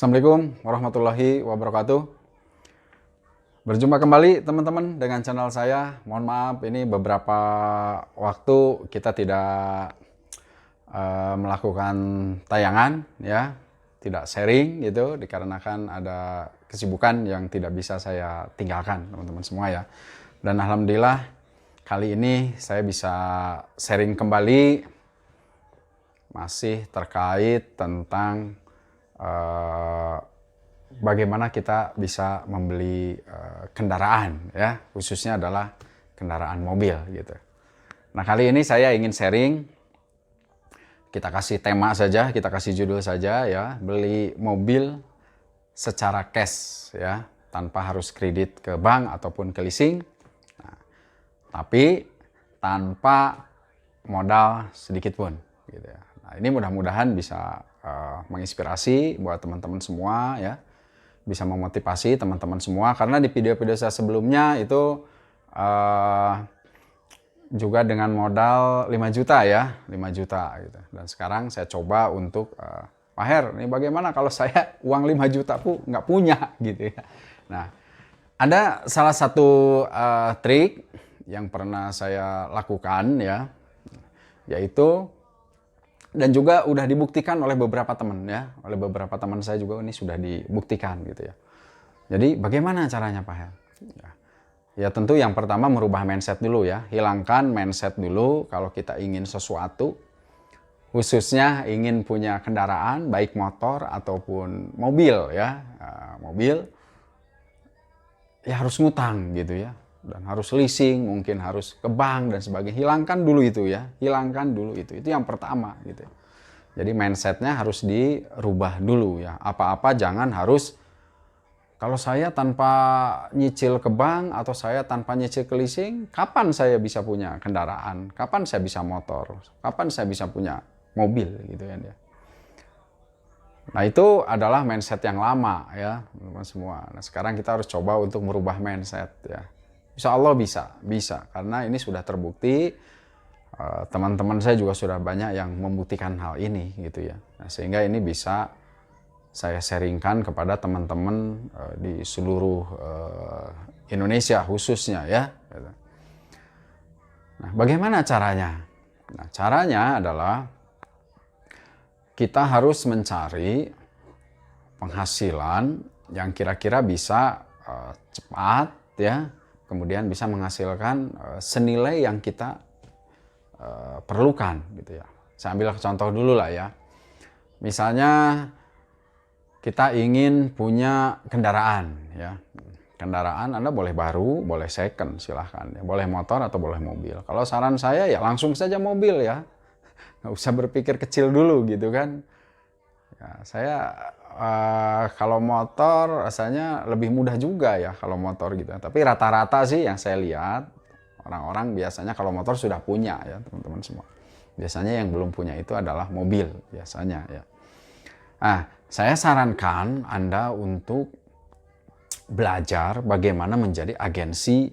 Assalamualaikum warahmatullahi wabarakatuh. Berjumpa kembali teman-teman dengan channel saya. Mohon maaf, ini beberapa waktu kita tidak melakukan tayangan, ya, tidak sharing gitu, dikarenakan ada kesibukan yang tidak bisa saya tinggalkan teman-teman semua ya. Dan alhamdulillah kali ini saya bisa sharing kembali masih terkait tentang bagaimana kita bisa membeli kendaraan, ya, khususnya adalah kendaraan mobil gitu. Nah, kali ini saya ingin sharing, kita kasih tema saja, kita kasih judul saja ya, beli mobil secara cash ya, tanpa harus kredit ke bank ataupun ke leasing. Nah, tapi tanpa modal sedikit pun gitu ya. Nah, ini mudah-mudahan bisa menginspirasi buat teman-teman semua ya, bisa memotivasi teman-teman semua, karena di video-video saya sebelumnya itu juga dengan modal 5 juta ya, 5 juta gitu. Dan sekarang saya coba untuk Pak Her, ini bagaimana kalau saya uang 5 juta pun nggak punya gitu ya. Nah, ada salah satu trik yang pernah saya lakukan ya, yaitu, dan juga udah dibuktikan oleh beberapa teman ya, oleh beberapa teman saya juga ini sudah dibuktikan gitu ya. Jadi bagaimana caranya Pak Her? Ya tentu yang pertama merubah mindset dulu ya, hilangkan mindset dulu kalau kita ingin sesuatu, khususnya ingin punya kendaraan baik motor ataupun mobil ya, mobil ya harus ngutang gitu ya, dan harus leasing, mungkin harus ke bank dan sebagainya. Hilangkan dulu itu ya, hilangkan dulu itu yang pertama gitu. Jadi mindsetnya harus dirubah dulu ya. Apa-apa jangan harus, kalau saya tanpa nyicil ke bank atau saya tanpa nyicil ke leasing, kapan saya bisa punya kendaraan, kapan saya bisa motor, kapan saya bisa punya mobil gitu kan ya. Nah, itu adalah mindset yang lama ya teman-teman semua. Nah, sekarang kita harus coba untuk merubah mindset ya. Insya Allah bisa, karena ini sudah terbukti. Teman-teman saya juga sudah banyak yang membuktikan hal ini gitu ya. Nah, sehingga ini bisa saya sharingkan kepada teman-teman di seluruh Indonesia khususnya ya. Nah, bagaimana caranya? Nah, caranya adalah kita harus mencari penghasilan yang kira-kira bisa cepat ya, kemudian bisa menghasilkan senilai yang kita perlukan gitu ya. Saya ambil contoh dulu lah ya. Misalnya kita ingin punya kendaraan ya. Kendaraan Anda boleh baru, boleh second, silahkan ya. Boleh motor atau boleh mobil. Kalau saran saya ya langsung saja mobil ya. Nggak usah berpikir kecil dulu gitu kan. Ya, saya kalau motor rasanya lebih mudah juga ya kalau motor gitu. Tapi rata-rata sih yang saya lihat, orang-orang biasanya kalau motor sudah punya ya teman-teman semua. Biasanya yang belum punya itu adalah mobil biasanya ya. Nah, saya sarankan Anda untuk belajar bagaimana menjadi agensi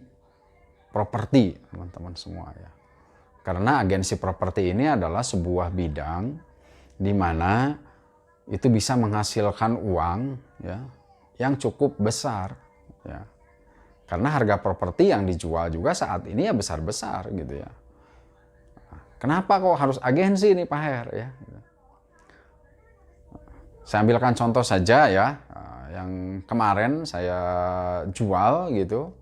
properti teman-teman semua ya. Karena agensi properti ini adalah sebuah bidang di mana itu bisa menghasilkan uang ya yang cukup besar ya. Karena harga properti yang dijual juga saat ini ya besar-besar gitu ya. Kenapa kok harus agensi nih Pak Her ya? Saya ambilkan contoh saja ya, yang kemarin saya jual gitu.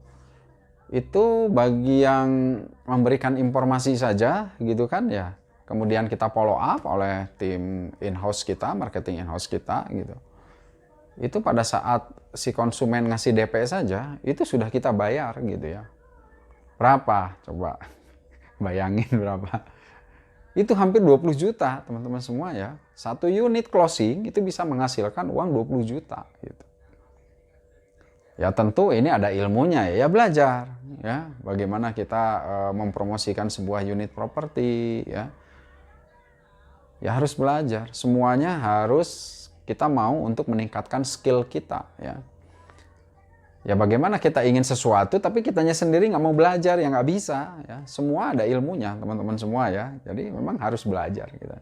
Itu bagi yang memberikan informasi saja gitu kan ya. Kemudian kita follow up oleh tim in-house kita, marketing in-house kita gitu. Itu pada saat si konsumen ngasih DP saja, itu sudah kita bayar gitu ya. Berapa? Coba bayangin berapa. Itu hampir 20 juta teman-teman semua ya. Satu unit closing itu bisa menghasilkan uang 20 juta gitu. Ya tentu ini ada ilmunya ya, belajar ya. Bagaimana kita mempromosikan sebuah unit properti ya. Ya harus belajar. Semuanya harus kita mau untuk meningkatkan skill kita ya. Ya bagaimana kita ingin sesuatu tapi kitanya sendiri nggak mau belajar, ya nggak bisa ya. Semua ada ilmunya teman-teman semua ya. Jadi memang harus belajar kita.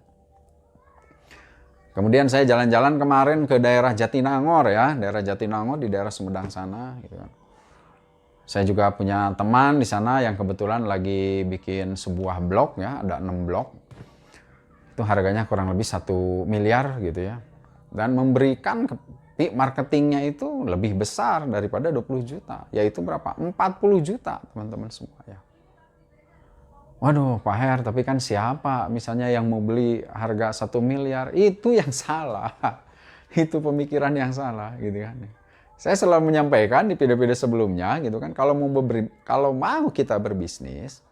Kemudian saya jalan-jalan kemarin ke daerah Jatinangor ya, daerah Jatinangor di daerah Sumedang sana gitu kan. Saya juga punya teman di sana yang kebetulan lagi bikin sebuah blog ya, ada 6 blog. Itu harganya kurang lebih 1 miliar gitu ya. Dan memberikan marketingnya itu lebih besar daripada 20 juta, yaitu berapa? 40 juta teman-teman semua ya. Waduh Pak Her, tapi kan siapa misalnya yang mau beli harga 1 miliar? Itu yang salah. Itu pemikiran yang salah gitu kan. Saya selalu menyampaikan di video-video sebelumnya gitu kan, kalau mau kita berbisnis,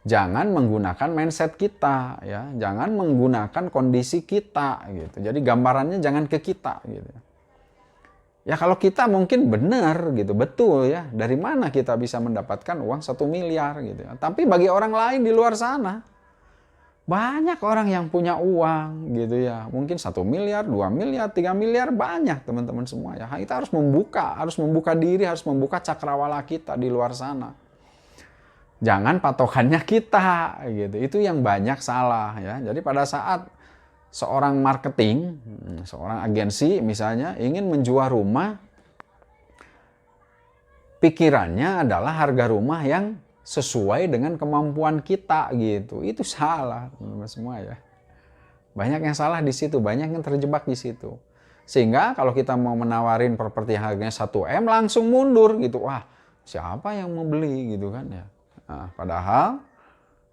jangan menggunakan mindset kita ya, jangan menggunakan kondisi kita gitu. Jadi gambarannya jangan ke kita gitu. Ya kalau kita mungkin benar gitu, betul ya. Dari mana kita bisa mendapatkan uang 1 miliar gitu ya. Tapi bagi orang lain di luar sana, banyak orang yang punya uang gitu ya. Mungkin 1 miliar, 2 miliar, 3 miliar, banyak teman-teman semua ya. Kita harus membuka diri, harus membuka cakrawala kita di luar sana. Jangan patokannya kita gitu. Itu yang banyak salah ya. Jadi pada saat seorang marketing, seorang agensi misalnya ingin menjual rumah, pikirannya adalah harga rumah yang sesuai dengan kemampuan kita gitu. Itu salah teman-teman semua ya. Banyak yang salah di situ, banyak yang terjebak di situ. Sehingga kalau kita mau menawarin properti harganya 1 M langsung mundur gitu. Wah, siapa yang mau beli gitu kan ya. Nah, padahal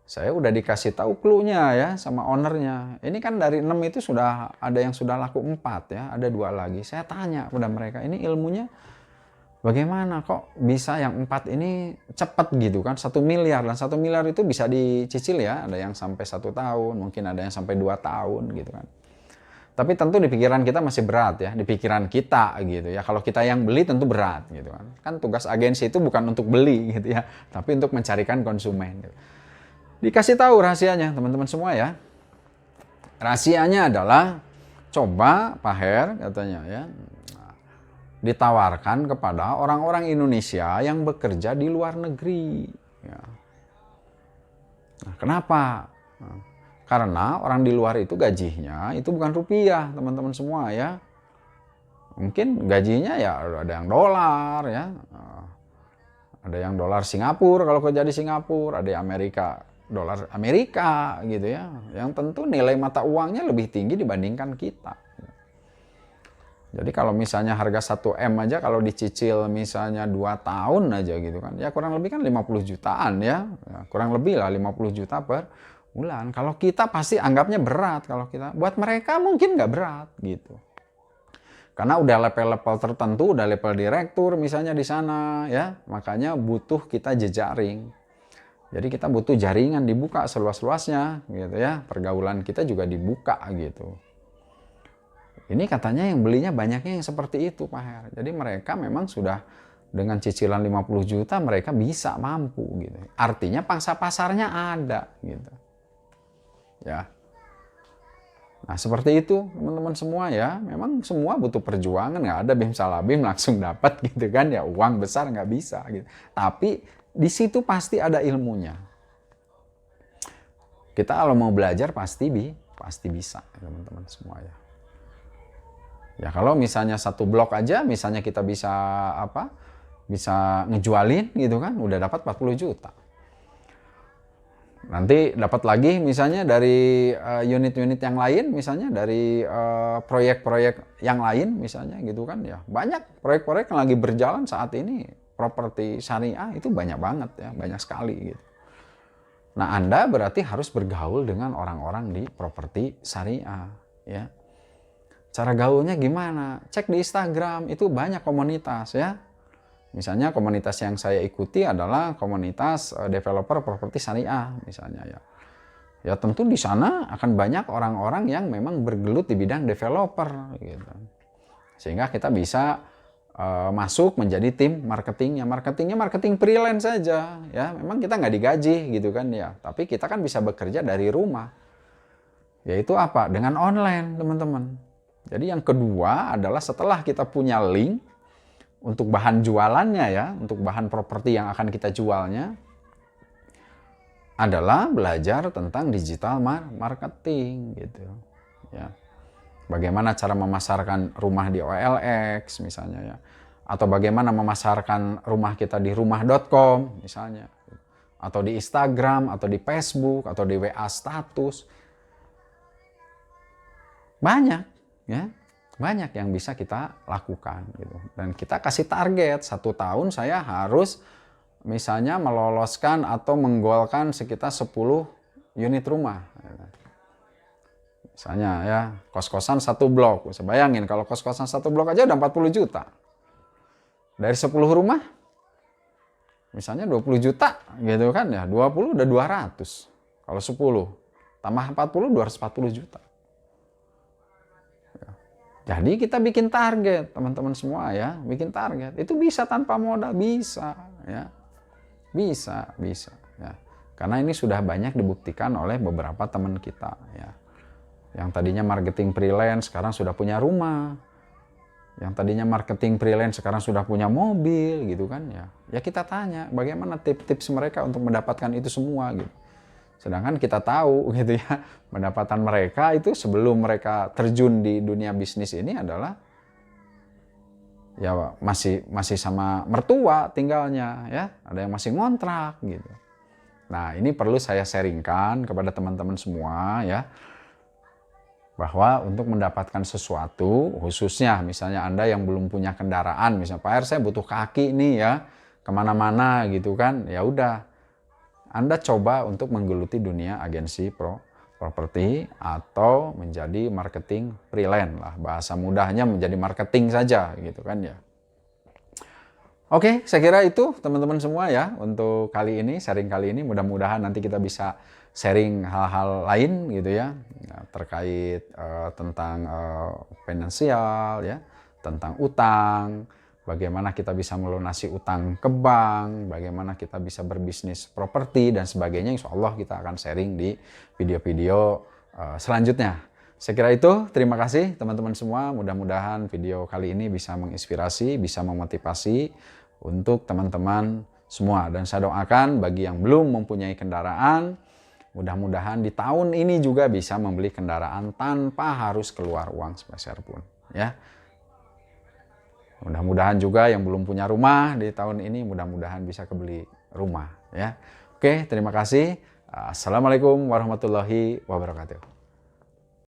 saya udah dikasih tahu clue-nya ya sama ownernya. Ini kan dari 6 itu sudah ada yang sudah laku 4 ya, ada 2 lagi. Saya tanya pada mereka, ini ilmunya bagaimana kok bisa yang 4 ini cepat gitu kan, 1 miliar. Dan 1 miliar itu bisa dicicil ya, ada yang sampai 1 tahun, mungkin ada yang sampai 2 tahun gitu kan. Tapi tentu di pikiran kita masih berat ya, di pikiran kita gitu ya. Kalau kita yang beli tentu berat gitu kan. Kan tugas agensi itu bukan untuk beli gitu ya, tapi untuk mencarikan konsumen gitu. Dikasih tahu rahasianya teman-teman semua ya. Rahasianya adalah coba Pak Her katanya ya, ditawarkan kepada orang-orang Indonesia yang bekerja di luar negeri. Ya. Nah, kenapa? Nah, karena orang di luar itu gajinya itu bukan rupiah teman-teman semua ya. Mungkin gajinya ya ada yang dolar ya. Ada yang dolar Singapura kalau kerja di Singapura, ada yang dolar Amerika gitu ya. Yang tentu nilai mata uangnya lebih tinggi dibandingkan kita. Jadi kalau misalnya harga 1 M aja kalau dicicil misalnya 2 tahun aja gitu kan. Ya kurang lebih kan 50 jutaan ya. Kurang lebih lah 50 juta per bulan. Kalau kita pasti anggapnya berat. Kalau kita, buat mereka mungkin nggak berat gitu. Karena udah level-level tertentu, udah level direktur misalnya di sana ya. Makanya butuh kita jejaring. Jadi kita butuh jaringan dibuka seluas-luasnya gitu ya. Pergaulan kita juga dibuka gitu. Ini katanya yang belinya banyaknya yang seperti itu Pak Her. Jadi mereka memang sudah dengan cicilan 50 juta mereka bisa mampu gitu. Artinya pangsa pasarnya ada gitu. Ya. Nah seperti itu teman-teman semua ya. Memang semua butuh perjuangan, nggak ada bim salah bim langsung dapat gitu kan ya. Uang besar nggak bisa gitu. Tapi di situ pasti ada ilmunya. Kita kalau mau belajar pasti bisa teman-teman semua ya. Ya kalau misalnya 1 blok aja misalnya kita bisa bisa ngejualin gitu kan udah dapat 40 juta. Nanti dapat lagi misalnya dari unit-unit yang lain misalnya dari proyek-proyek yang lain misalnya gitu kan ya. Banyak proyek-proyek yang lagi berjalan saat ini. Properti syariah itu banyak banget ya, banyak sekali gitu. Nah, Anda berarti harus bergaul dengan orang-orang di properti syariah ya. Cara gaulnya gimana? Cek di Instagram, itu banyak komunitas ya. Misalnya komunitas yang saya ikuti adalah komunitas developer properti syariah misalnya ya. Ya tentu di sana akan banyak orang-orang yang memang bergelut di bidang developer gitu. Sehingga kita bisa masuk menjadi tim marketingnya. Marketingnya marketing freelance saja ya. Memang kita nggak digaji gitu kan ya. Tapi kita kan bisa bekerja dari rumah. Yaitu apa? Dengan online teman-teman. Jadi yang kedua adalah setelah kita punya link untuk bahan jualannya ya, untuk bahan properti yang akan kita jualnya, adalah belajar tentang digital marketing gitu ya. Bagaimana cara memasarkan rumah di OLX misalnya ya. Atau bagaimana memasarkan rumah kita di rumah.com misalnya. Atau di Instagram, atau di Facebook, atau di WA status. Banyak ya. Banyak yang bisa kita lakukan gitu. Dan kita kasih target 1 tahun saya harus misalnya meloloskan atau menggolkan sekitar 10 unit rumah. Misalnya ya, kos-kosan 1 blok. Bisa bayangin kalau kos-kosan 1 blok aja udah 40 juta. Dari 10 rumah, misalnya 20 juta gitu kan ya, 20 udah 200. Kalau 10, tambah 40, 240 juta. Jadi kita bikin target, teman-teman semua ya, bikin target. Itu bisa tanpa modal, bisa ya. Bisa ya. Karena ini sudah banyak dibuktikan oleh beberapa teman kita ya. Yang tadinya marketing freelance sekarang sudah punya rumah. Yang tadinya marketing freelance sekarang sudah punya mobil gitu kan ya. Ya kita tanya bagaimana tips-tips mereka untuk mendapatkan itu semua gitu. Sedangkan kita tahu gitu ya, pendapatan mereka itu sebelum mereka terjun di dunia bisnis ini adalah ya masih sama mertua tinggalnya ya, ada yang masih ngontrak gitu. Nah, ini perlu saya sharingkan kepada teman-teman semua ya, bahwa untuk mendapatkan sesuatu, khususnya misalnya Anda yang belum punya kendaraan, misalnya Pak R saya butuh kaki nih ya, kemana-mana gitu kan, ya udah Anda coba untuk menggeluti dunia agensi properti atau menjadi marketing freelance lah. Bahasa mudahnya menjadi marketing saja gitu kan ya. Oke, saya kira itu teman-teman semua ya untuk kali ini, sharing kali ini. Mudah-mudahan nanti kita bisa sharing hal-hal lain gitu ya, terkait tentang finansial ya, tentang utang, bagaimana kita bisa melunasi utang ke bank, bagaimana kita bisa berbisnis properti dan sebagainya. Insya Allah kita akan sharing di video-video selanjutnya. Saya kira itu, terima kasih teman-teman semua. Mudah-mudahan video kali ini bisa menginspirasi, bisa memotivasi untuk teman-teman semua. Dan saya doakan bagi yang belum mempunyai kendaraan, mudah-mudahan di tahun ini juga bisa membeli kendaraan tanpa harus keluar uang sepeser pun. Ya. Mudah-mudahan juga yang belum punya rumah di tahun ini, mudah-mudahan bisa kebeli rumah. Ya. Oke, terima kasih. Assalamualaikum warahmatullahi wabarakatuh.